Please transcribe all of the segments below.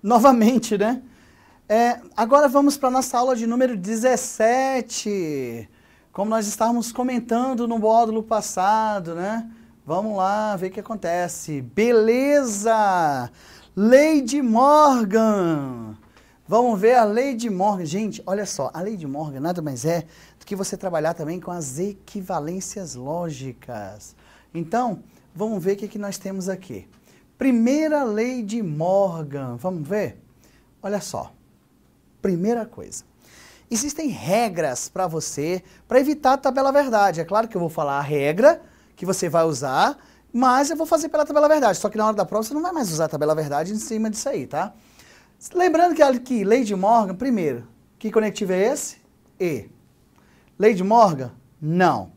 novamente, né? Agora vamos para a nossa aula de número 17. Como nós estávamos comentando no módulo passado, né? Vamos lá ver o que acontece. Beleza! Lei de Morgan. Vamos ver a Lei de Morgan. Gente, olha só, a Lei de Morgan nada mais é do que você trabalhar também com as equivalências lógicas. Então, vamos ver o que nós temos aqui. Primeira Lei de Morgan. Vamos ver? Olha só. Primeira coisa. Existem regras para você, para evitar a tabela verdade. É claro que eu vou falar a regra que você vai usar, mas eu vou fazer pela tabela verdade. Só que na hora da prova você não vai mais usar a tabela verdade em cima disso aí, tá? Lembrando que aqui, Lei de Morgan, primeiro, que conectivo é esse? E. Lei de Morgan? Não.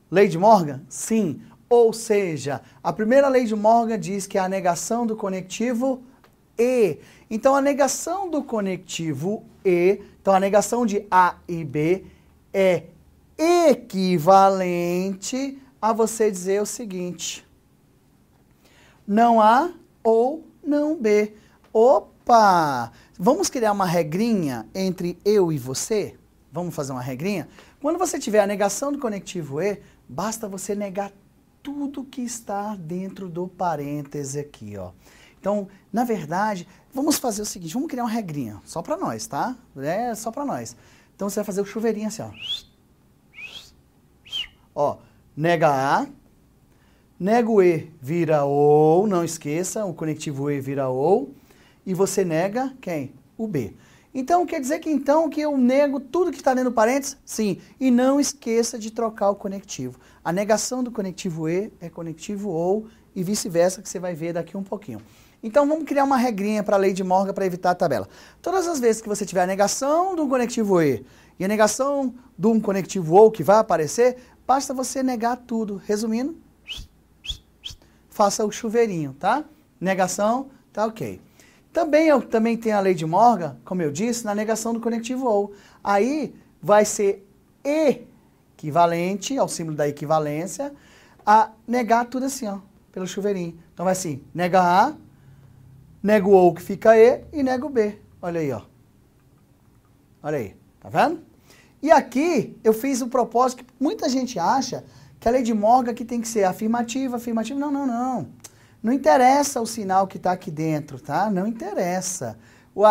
Lei de Morgan? Sim. Ou seja, a primeira Lei de Morgan diz que é a negação do conectivo E. Então, a negação do conectivo E, então a negação de A e B é equivalente a você dizer o seguinte: não A ou não B. Opa! Vamos criar uma regrinha entre eu e você? Vamos fazer uma regrinha? Quando você tiver a negação do conectivo E, basta você negar tudo que está dentro do parêntese aqui, ó. Então, na verdade, vamos fazer o seguinte, vamos criar uma regrinha, só para nós, tá? É só para nós. Então, você vai fazer o chuveirinho assim, ó. Ó, nega A, nega o E, vira OU, não esqueça, o conectivo E vira OU, e você nega quem? O B. Então, quer dizer que eu nego tudo que está dentro do parênteses? Sim. E não esqueça de trocar o conectivo. A negação do conectivo E é conectivo OU e vice-versa, que você vai ver daqui um pouquinho. Então, vamos criar uma regrinha para a Lei de Morgan para evitar a tabela. Todas as vezes que você tiver a negação do conectivo E e a negação de um conectivo OU que vai aparecer, basta você negar tudo. Resumindo, faça o chuveirinho, tá? Negação, tá ok. Também tem a Lei de Morgan, como eu disse, na negação do conectivo OU. Aí vai ser equivalente ao símbolo da equivalência a negar tudo assim, ó, pelo chuveirinho. Então vai assim, nega A, nega o OU que fica E e nega o B. Olha aí, ó. Olha aí, tá vendo? E aqui eu fiz o propósito que muita gente acha que a Lei de Morgan aqui tem que ser afirmativa, afirmativa. Não, não, não. Não interessa o sinal que está aqui dentro, tá? Não interessa.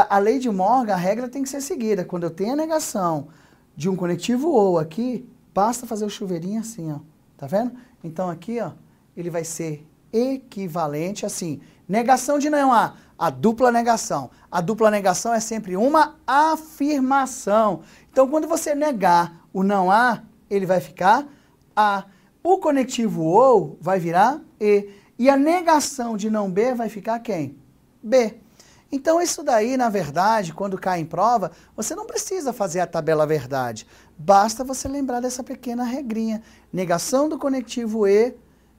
A Lei de Morgan, a regra tem que ser seguida. Quando eu tenho a negação de um conectivo OU aqui, basta fazer o chuveirinho assim, ó. Tá vendo? Então aqui, ó, ele vai ser equivalente assim. Negação de não A, a dupla negação. A dupla negação é sempre uma afirmação. Então, quando você negar o não A, ele vai ficar A. O conectivo OU vai virar E. E a negação de não B vai ficar quem? B. Então, isso daí, na verdade, quando cai em prova, você não precisa fazer a tabela verdade. Basta você lembrar dessa pequena regrinha. Negação do conectivo E,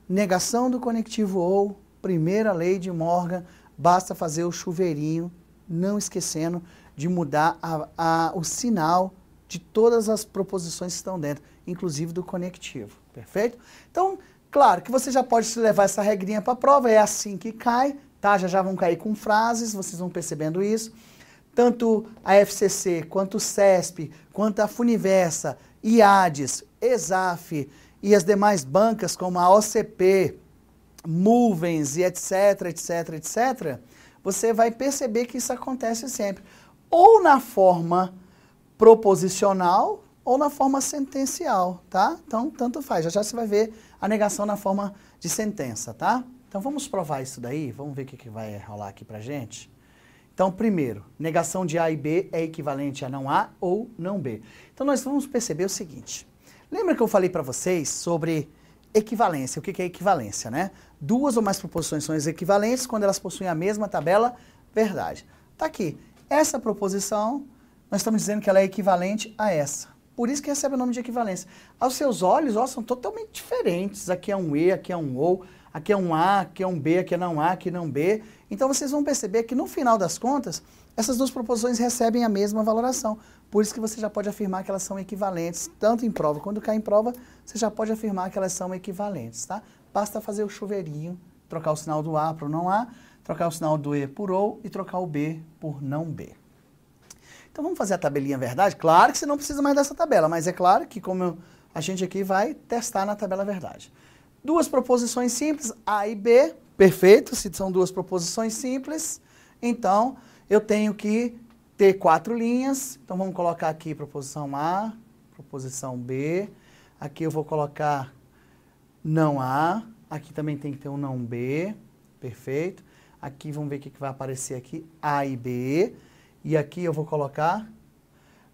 negação do conectivo OU, primeira Lei de Morgan, basta fazer o chuveirinho, não esquecendo de mudar o sinal de todas as proposições que estão dentro, inclusive do conectivo. Perfeito? Então, claro que você já pode levar essa regrinha para a prova, é assim que cai, tá? Já vão cair com frases, vocês vão percebendo isso. Tanto a FCC, quanto o CESP, quanto a Funiversa, IADES, ESAF e as demais bancas como a OCP, Movens e etc, etc, etc, você vai perceber que isso acontece sempre. Ou na forma proposicional ou na forma sentencial, tá? Então, tanto faz. Já você vai ver a negação na forma de sentença, tá? Então, vamos provar isso daí. Vamos ver o que vai rolar aqui pra gente. Então, primeiro, negação de A e B é equivalente a não A ou não B. Então, nós vamos perceber o seguinte. Lembra que eu falei para vocês sobre equivalência? O que é equivalência, né? Duas ou mais proposições são equivalentes quando elas possuem a mesma tabela verdade. Tá aqui. Essa proposição, nós estamos dizendo que ela é equivalente a essa. Por isso que recebe o nome de equivalência. Aos seus olhos, ó, são totalmente diferentes. Aqui é um E, aqui é um OU, aqui é um A, aqui é um B, aqui é não A, aqui não B. Então, vocês vão perceber que, no final das contas, essas duas proposições recebem a mesma valoração. Por isso que você já pode afirmar que elas são equivalentes, tanto em prova. Quando cai em prova, você já pode afirmar que elas são equivalentes, tá? Basta fazer o chuveirinho, trocar o sinal do A para o não A, trocar o sinal do E por OU e trocar o B por não B. Então vamos fazer a tabelinha verdade? Claro que você não precisa mais dessa tabela, mas é claro que como a gente aqui vai testar na tabela verdade. Duas proposições simples, A e B, perfeito, se são duas proposições simples, então eu tenho que ter 4 linhas, então vamos colocar aqui proposição A, proposição B, aqui eu vou colocar não A, aqui também tem que ter um não B, perfeito, aqui vamos ver o que vai aparecer aqui, A e B, e aqui eu vou colocar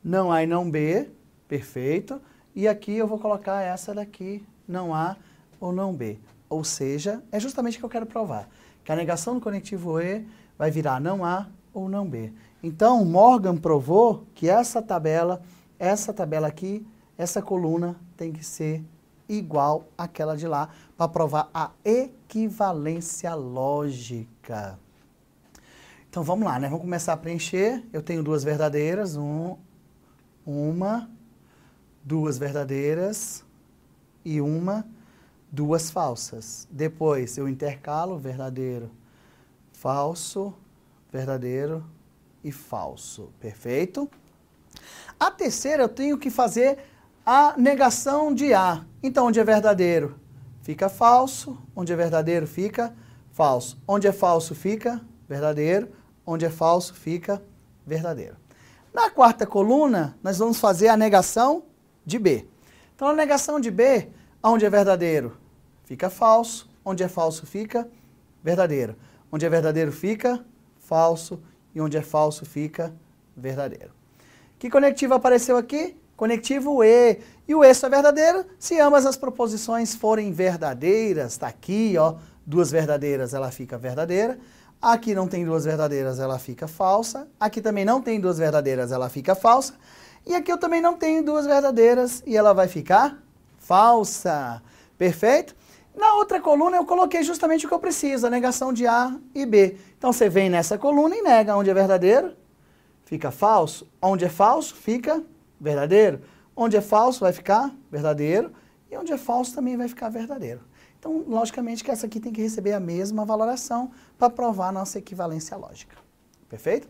não A e não B, perfeito, e aqui eu vou colocar essa daqui, não A ou não B, ou seja, é justamente o que eu quero provar, que a negação do conectivo E vai virar não A ou não B. Então, Morgan provou que essa tabela aqui, essa coluna tem que ser igual àquela de lá, para provar a equivalência lógica. Então, vamos lá, né? Vamos começar a preencher. Eu tenho duas verdadeiras, duas verdadeiras e duas falsas. Depois, eu intercalo verdadeiro, falso, verdadeiro e falso. Perfeito? A terceira, eu tenho que fazer a negação de A. Então, onde é verdadeiro, fica falso. Onde é verdadeiro, fica falso. Onde é falso, fica verdadeiro. Onde é falso, fica verdadeiro. Na quarta coluna, nós vamos fazer a negação de B. Então, a negação de B, onde é verdadeiro, fica falso. Onde é falso, fica verdadeiro. Onde é verdadeiro, fica falso. E onde é falso, fica verdadeiro. Que conectivo apareceu aqui? Conectivo E. E o E só é verdadeiro se ambas as proposições forem verdadeiras. Está aqui, ó, duas verdadeiras, ela fica verdadeira. Aqui não tem duas verdadeiras, ela fica falsa. Aqui também não tem duas verdadeiras, ela fica falsa. E aqui eu também não tenho duas verdadeiras e ela vai ficar falsa. Perfeito? Na outra coluna eu coloquei justamente o que eu preciso, a negação de A e B. Então você vem nessa coluna e nega onde é verdadeiro, fica falso. Onde é falso, fica verdadeiro. Onde é falso, vai ficar verdadeiro. E onde é falso, também vai ficar verdadeiro. Então, logicamente que essa aqui tem que receber a mesma valoração para provar a nossa equivalência lógica. Perfeito?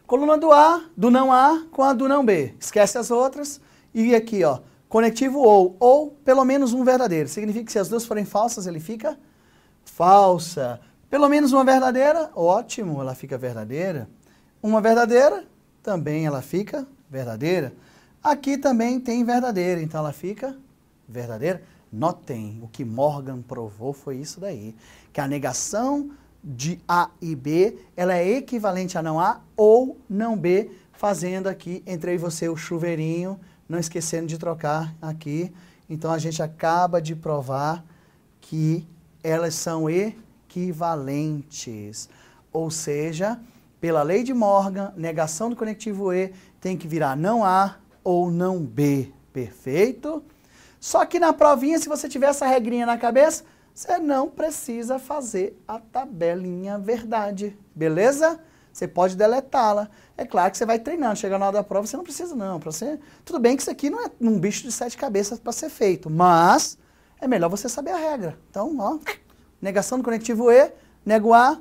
Coluna do A, do não A com a do não B. Esquece as outras. E aqui, ó, conectivo ou pelo menos um verdadeiro. Significa que se as duas forem falsas, ele fica falsa. Pelo menos uma verdadeira, ótimo, ela fica verdadeira. Uma verdadeira, também ela fica verdadeira. Aqui também tem verdadeira, então ela fica verdadeira. Notem, o que Morgan provou foi isso daí, que a negação de A e B, ela é equivalente a não A ou não B, fazendo aqui entre eu e você o chuveirinho, não esquecendo de trocar aqui. Então, a gente acaba de provar que elas são equivalentes. Ou seja, pela lei de Morgan, negação do conectivo E tem que virar não A ou não B. Perfeito? Só que na provinha, se você tiver essa regrinha na cabeça, você não precisa fazer a tabelinha verdade. Beleza? Você pode deletá-la. É claro que você vai treinando, chega na hora da prova, você não precisa não. Tudo bem que isso aqui não é um bicho de 7 cabeças para ser feito, mas é melhor você saber a regra. Então, ó, negação do conectivo E, nego A,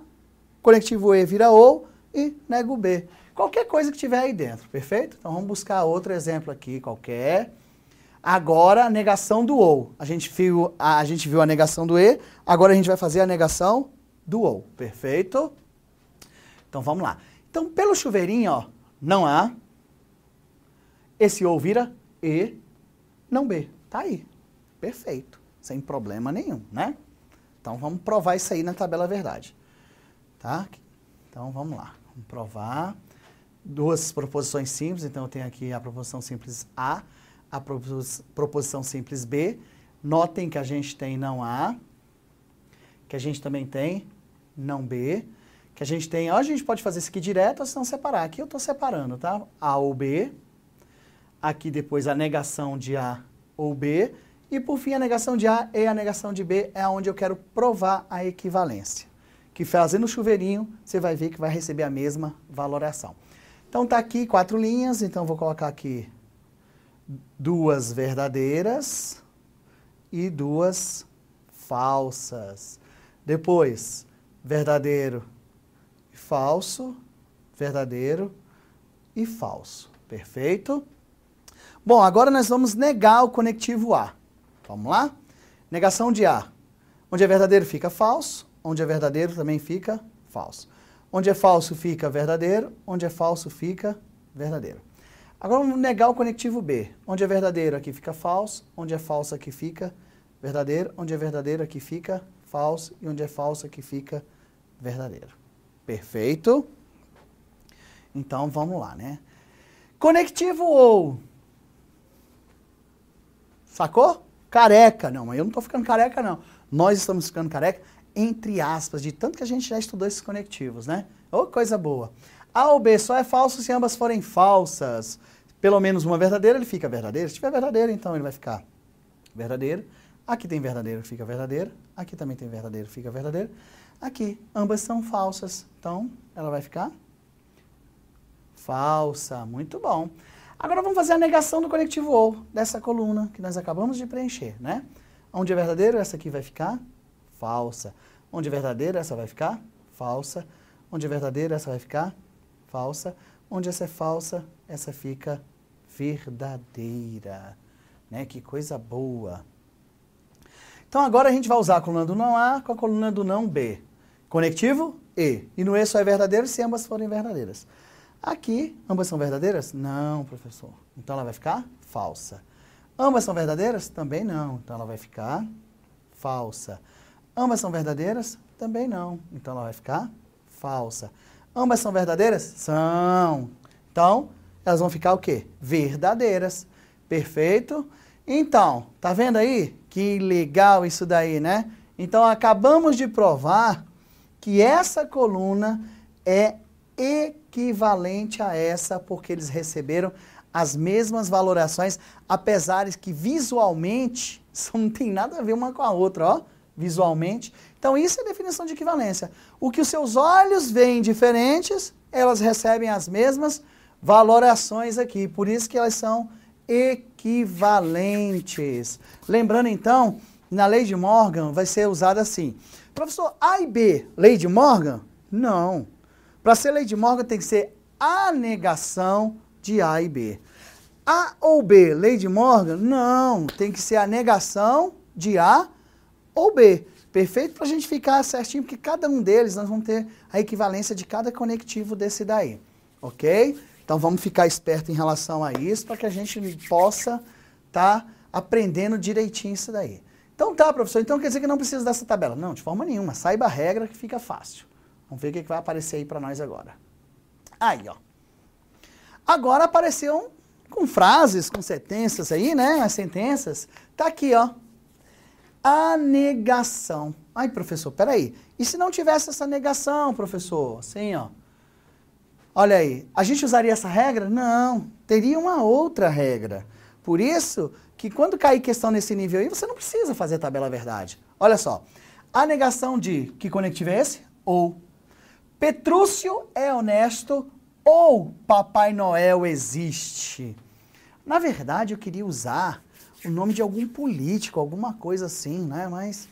conectivo E vira OU e nego B. Qualquer coisa que tiver aí dentro, perfeito? Então vamos buscar outro exemplo aqui, qualquer. Agora, a negação do OU. A gente viu a negação do E, agora a gente vai fazer a negação do OU, perfeito? Então, vamos lá. Então, pelo chuveirinho, ó, não A, esse OU vira E, não B. Tá aí, perfeito, sem problema nenhum, né? Então, vamos provar isso aí na tabela verdade, tá? Então, vamos lá. Vamos provar duas proposições simples. Então, eu tenho aqui a proposição simples A, a proposição simples B. Notem que a gente tem não A, que a gente também tem não B, que a gente tem, ó, a gente pode fazer isso aqui direto ou se não separar. Aqui eu estou separando, tá? A ou B, aqui depois a negação de A ou B, e por fim a negação de A e a negação de B é onde eu quero provar a equivalência. Que fazendo o chuveirinho, você vai ver que vai receber a mesma valoração. Então tá aqui 4 linhas, então eu vou colocar aqui duas verdadeiras e duas falsas. Depois, verdadeiro e falso, verdadeiro e falso. Perfeito? Bom, agora nós vamos negar o conectivo A. Vamos lá? Negação de A. Onde é verdadeiro fica falso, onde é verdadeiro também fica falso. Onde é falso fica verdadeiro, onde é falso fica verdadeiro. Agora vamos negar o conectivo B. Onde é verdadeiro aqui fica falso, onde é falso aqui fica verdadeiro, onde é verdadeiro aqui fica falso e onde é falso aqui fica verdadeiro. Perfeito? Então vamos lá, né? Conectivo OU. Sacou? Careca. Não, mas eu não estou ficando careca, não. Nós estamos ficando careca, entre aspas, de tanto que a gente já estudou esses conectivos, né? Ô, coisa boa. A ou B só é falso se ambas forem falsas. Pelo menos uma verdadeira, ele fica verdadeiro. Se tiver verdadeiro, então ele vai ficar verdadeiro. Aqui tem verdadeiro, fica verdadeiro. Aqui também tem verdadeiro, fica verdadeiro. Aqui, ambas são falsas. Então, ela vai ficar falsa. Muito bom. Agora vamos fazer a negação do conectivo OU, dessa coluna que nós acabamos de preencher, né? Onde é verdadeiro, essa aqui vai ficar falsa. Onde é verdadeiro, essa vai ficar falsa. Onde é verdadeiro, essa vai ficar falsa. Onde essa é falsa, essa fica verdadeira. Né? Que coisa boa. Então agora a gente vai usar a coluna do não A com a coluna do não B. Conectivo E. E no E só é verdadeiro se ambas forem verdadeiras. Aqui, ambas são verdadeiras? Não, professor. Então ela vai ficar falsa. Ambas são verdadeiras? Também não. Então ela vai ficar falsa. Ambas são verdadeiras? Também não. Então ela vai ficar falsa. Ambas são verdadeiras? São. Então, elas vão ficar o quê? Verdadeiras. Perfeito? Então, tá vendo aí? Que legal isso daí, né? Então, acabamos de provar que essa coluna é equivalente a essa, porque eles receberam as mesmas valorações, apesar de que visualmente não tem nada a ver uma com a outra, ó, visualmente. Então, isso é a definição de equivalência. O que os seus olhos veem diferentes, elas recebem as mesmas valorações aqui, por isso que elas são equivalentes. Lembrando, então, na lei de Morgan vai ser usada assim. Professor, A e B, lei de Morgan? Não. Para ser lei de Morgan tem que ser a negação de A e B. A ou B, lei de Morgan? Não, tem que ser a negação de A ou B. Perfeito? Para a gente ficar certinho, porque cada um deles nós vamos ter a equivalência de cada conectivo desse daí. Ok? Então vamos ficar esperto em relação a isso, para que a gente possa estar aprendendo direitinho isso daí. Então tá, professor, então quer dizer que não precisa dessa tabela? Não, de forma nenhuma. Saiba a regra que fica fácil. Vamos ver o que vai aparecer aí para nós agora. Aí, ó. Agora apareceu com frases, com sentenças aí, né? As sentenças. Tá aqui, ó. A negação. Ai, professor, peraí. E se não tivesse essa negação, professor? Assim, ó. Olha aí. A gente usaria essa regra? Não. Teria uma outra regra. Por isso que quando cair questão nesse nível aí, você não precisa fazer tabela verdade. Olha só. A negação de que conectivo é esse? Ou. Petrúcio é honesto ou Papai Noel existe? Na verdade, eu queria usar o nome de algum político, alguma coisa assim, né? Mas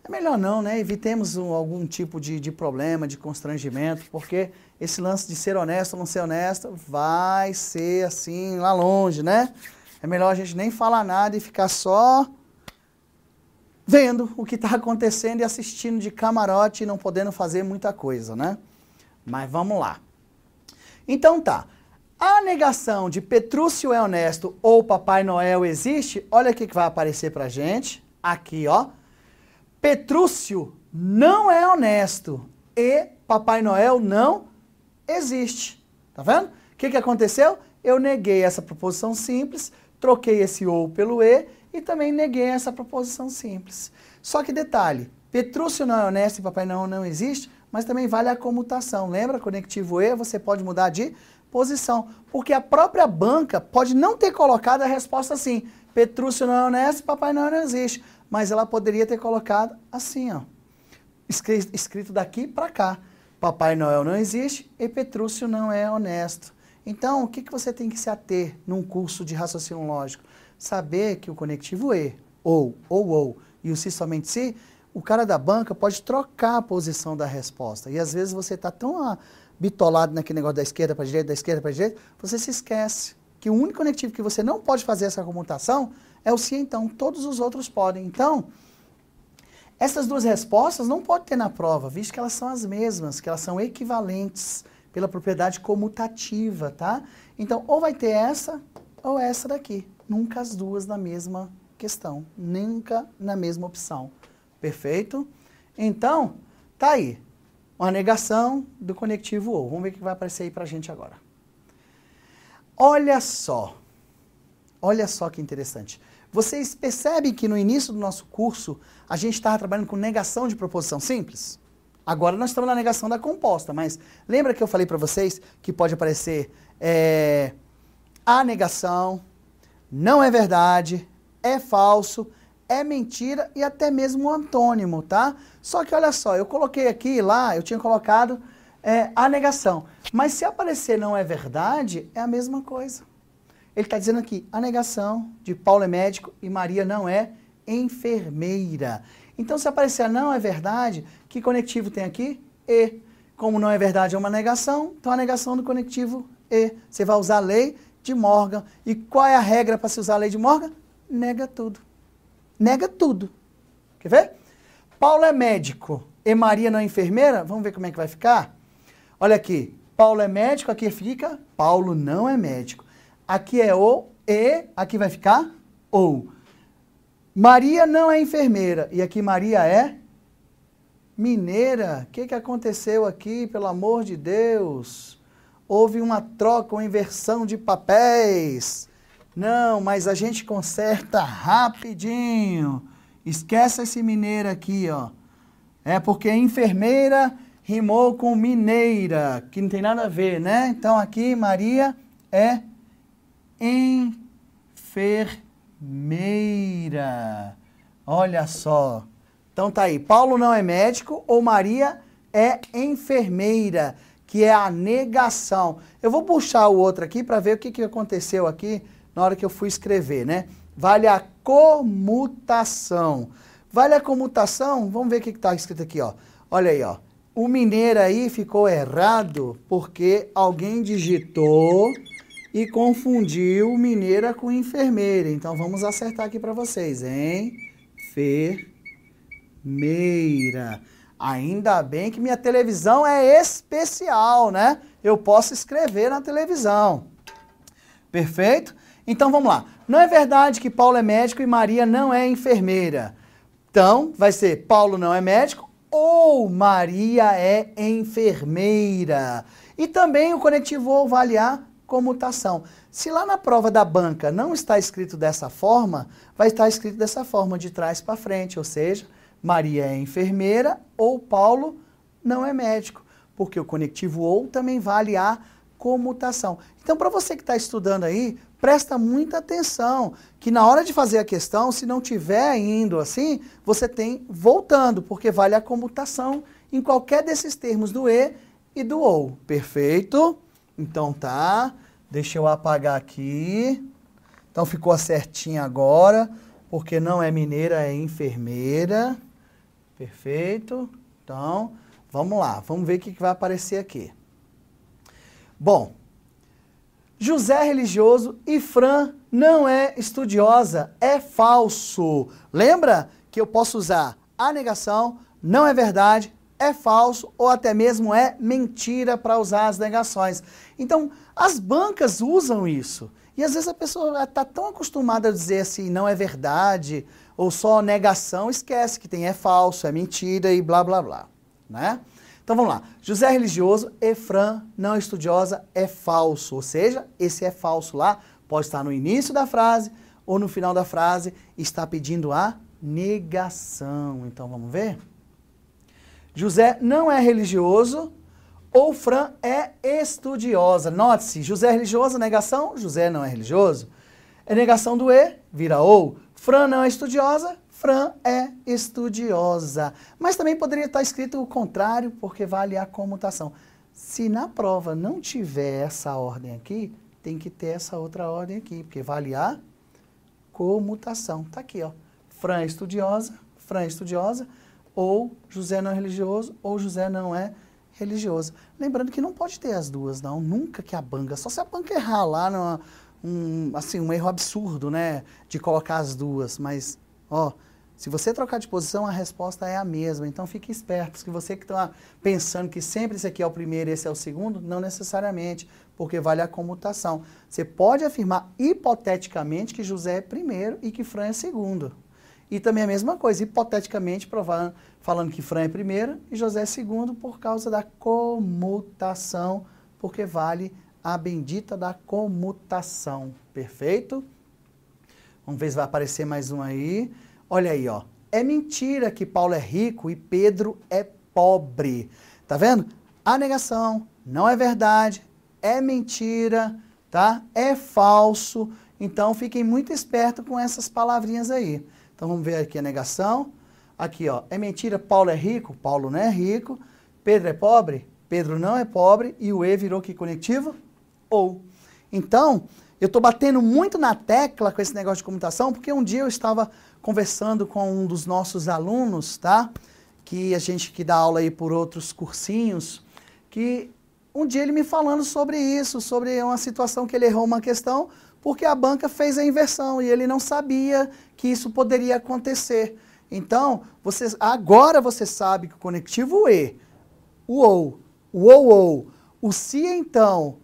é melhor não, né? Evitemos algum tipo de problema, de constrangimento, porque esse lance de ser honesto ou não ser honesto vai ser assim, lá longe, né? É melhor a gente nem falar nada e ficar só vendo o que está acontecendo e assistindo de camarote e não podendo fazer muita coisa, né? Mas vamos lá. Então tá. A negação de Petrúcio é honesto ou Papai Noel existe, olha o que vai aparecer pra gente. Aqui, ó. Petrúcio não é honesto e Papai Noel não existe. Tá vendo? O que aconteceu? Eu neguei essa proposição simples, troquei esse ou pelo e também neguei essa proposição simples. Só que detalhe, Petrúcio não é honesto e Papai Noel não existe, mas também vale a comutação. Lembra? Conectivo E, você pode mudar de posição, porque a própria banca pode não ter colocado a resposta assim, Petrúcio não é honesto e Papai Noel não existe, mas ela poderia ter colocado assim, ó, escrito daqui para cá, Papai Noel não existe e Petrúcio não é honesto. Então, o que você tem que se ater num curso de raciocínio lógico? Saber que o conectivo E, ou, e o se somente se, o cara da banca pode trocar a posição da resposta. E às vezes você está tão bitolado naquele negócio da esquerda para a direita, da esquerda para a direita, você se esquece que o único conectivo que você não pode fazer essa comutação é o sim, então. Todos os outros podem. Então, essas duas respostas não pode ter na prova, visto que elas são as mesmas, que elas são equivalentes pela propriedade comutativa, tá? Então, ou vai ter essa ou essa daqui. Nunca as duas na mesma questão. Nunca na mesma opção. Perfeito? Então, tá aí. Uma negação do conectivo ou. Vamos ver o que vai aparecer aí pra gente agora. Olha só que interessante. Vocês percebem que no início do nosso curso a gente estava trabalhando com negação de proposição simples? Agora nós estamos na negação da composta, mas lembra que eu falei para vocês que pode aparecer a negação, não é verdade, é falso, é mentira e até mesmo um antônimo, tá? Só que olha só, eu coloquei aqui, lá, eu tinha colocado a negação. Mas se aparecer não é verdade, é a mesma coisa. Ele está dizendo aqui, a negação de Paulo é médico e Maria não é enfermeira. Então, se aparecer não é verdade, que conectivo tem aqui? E. Como não é verdade é uma negação, então a negação do conectivo E. Você vai usar a lei de Morgan. E qual é a regra para se usar a lei de Morgan? Nega tudo. Nega tudo. Quer ver? Paulo é médico e Maria não é enfermeira? Vamos ver como é que vai ficar? Olha aqui. Paulo é médico, aqui fica Paulo não é médico. Aqui é o e, aqui vai ficar ou. Maria não é enfermeira e aqui Maria é mineira. O que aconteceu aqui, pelo amor de Deus? Houve uma troca, uma inversão de papéis. Não, mas a gente conserta rapidinho. Esquece esse mineiro aqui, ó. É porque enfermeira rimou com mineira, que não tem nada a ver, né? Então aqui Maria é enfermeira. Olha só. Então tá aí. Paulo não é médico ou Maria é enfermeira, que é a negação. Eu vou puxar o outro aqui para ver o que aconteceu aqui na hora que eu fui escrever, né? Vale a comutação. Vale a comutação? Vamos ver o que está escrito aqui, ó. Olha aí, ó. O mineiro aí ficou errado porque alguém digitou e confundiu mineira com enfermeira. Então, vamos acertar aqui para vocês. Enfermeira. Ainda bem que minha televisão é especial, né? Eu posso escrever na televisão. Perfeito? Então, vamos lá. Não é verdade que Paulo é médico e Maria não é enfermeira. Então, vai ser Paulo não é médico ou Maria é enfermeira. E também o conectivo ou vale a comutação. Se lá na prova da banca não está escrito dessa forma, vai estar escrito dessa forma, de trás para frente, ou seja, Maria é enfermeira ou Paulo não é médico, porque o conectivo ou também vale a comutação. Então, para você que está estudando aí, presta muita atenção, que na hora de fazer a questão, se não tiver indo assim, você tem voltando, porque vale a comutação em qualquer desses termos do e e do ou. Perfeito? Então tá, deixa eu apagar aqui. Então ficou certinho agora, porque não é mineira, é enfermeira. Perfeito? Então, vamos lá, vamos ver o que vai aparecer aqui. Bom, José é religioso e Fran não é estudiosa. É falso. Lembra que eu posso usar a negação, não é verdade, é falso ou até mesmo é mentira para usar as negações. Então, as bancas usam isso. E às vezes a pessoa está tão acostumada a dizer assim, não é verdade, ou só negação, esquece que tem é falso, é mentira e blá blá blá, né? Então vamos lá. José é religioso e Fran não é estudiosa, é falso. Ou seja, esse é falso lá pode estar no início da frase ou no final da frase, está pedindo a negação. Então vamos ver? José não é religioso ou Fran é estudiosa. Note-se, José é religioso, negação, José não é religioso. É negação do e, vira ou. Fran não é estudiosa, Fran é estudiosa. Mas também poderia estar escrito o contrário, porque vale a comutação. Se na prova não tiver essa ordem aqui, tem que ter essa outra ordem aqui, porque vale a comutação. Tá aqui, ó. Fran é estudiosa, ou José não é religioso, ou José não é religioso. Lembrando que não pode ter as duas, não. Nunca que a banca, só se a banca errar lá, um erro absurdo, né? De colocar as duas. Mas, ó, se você trocar de posição, a resposta é a mesma. Então, fique esperto. Se você que está pensando que sempre esse aqui é o primeiro e esse é o segundo, não necessariamente, porque vale a comutação. Você pode afirmar hipoteticamente que José é primeiro e que Fran é segundo. E também a mesma coisa, hipoteticamente, falando que Fran é primeiro e José é segundo por causa da comutação, porque vale a bendita da comutação. Perfeito? Vamos ver se vai aparecer mais um aí. Olha aí, ó. É mentira que Paulo é rico e Pedro é pobre. Tá vendo? A negação não é verdade, é mentira, tá? É falso. Então, fiquem muito espertos com essas palavrinhas aí. Então, vamos ver aqui a negação. Aqui, ó, é mentira, Paulo é rico? Paulo não é rico. Pedro é pobre? Pedro não é pobre. E o E virou que conectivo? Ou. Então, eu estou batendo muito na tecla com esse negócio de comutação, porque um dia eu estava conversando com um dos nossos alunos, tá? Que a gente que dá aula aí por outros cursinhos, que um dia ele me falando sobre isso, sobre uma situação que ele errou uma questão, porque a banca fez a inversão e ele não sabia que isso poderia acontecer. Então, agora você sabe que o conectivo E, o ou, o se então.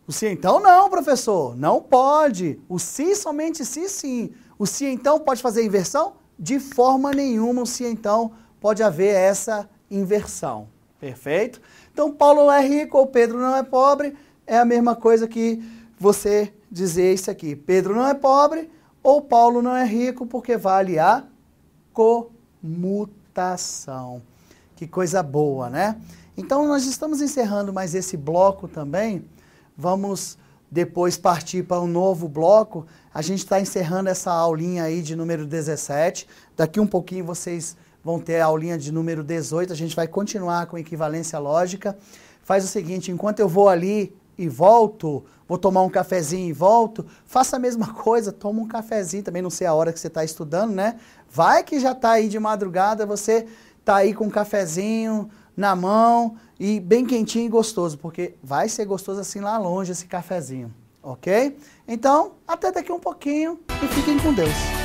O se então não, professor, não pode. O se somente se sim. O se então pode fazer inversão? De forma nenhuma o se então pode haver essa inversão. Perfeito? Então, Paulo é rico ou Pedro não é pobre, é a mesma coisa que você dizer isso aqui. Pedro não é pobre ou Paulo não é rico, porque vale a comutação. Que coisa boa, né? Então, nós estamos encerrando mais esse bloco também. Vamos depois partir para um novo bloco. A gente está encerrando essa aulinha aí de número 17. Daqui um pouquinho vocês vão ter a aulinha de número 18. A gente vai continuar com equivalência lógica. Faz o seguinte, enquanto eu vou ali e volto, vou tomar um cafezinho e volto, faça a mesma coisa, toma um cafezinho, também não sei a hora que você está estudando, né? Vai que já está aí de madrugada, você está aí com um cafezinho na mão e bem quentinho e gostoso, porque vai ser gostoso assim lá longe esse cafezinho, ok? Então, até daqui um pouquinho e fiquem com Deus.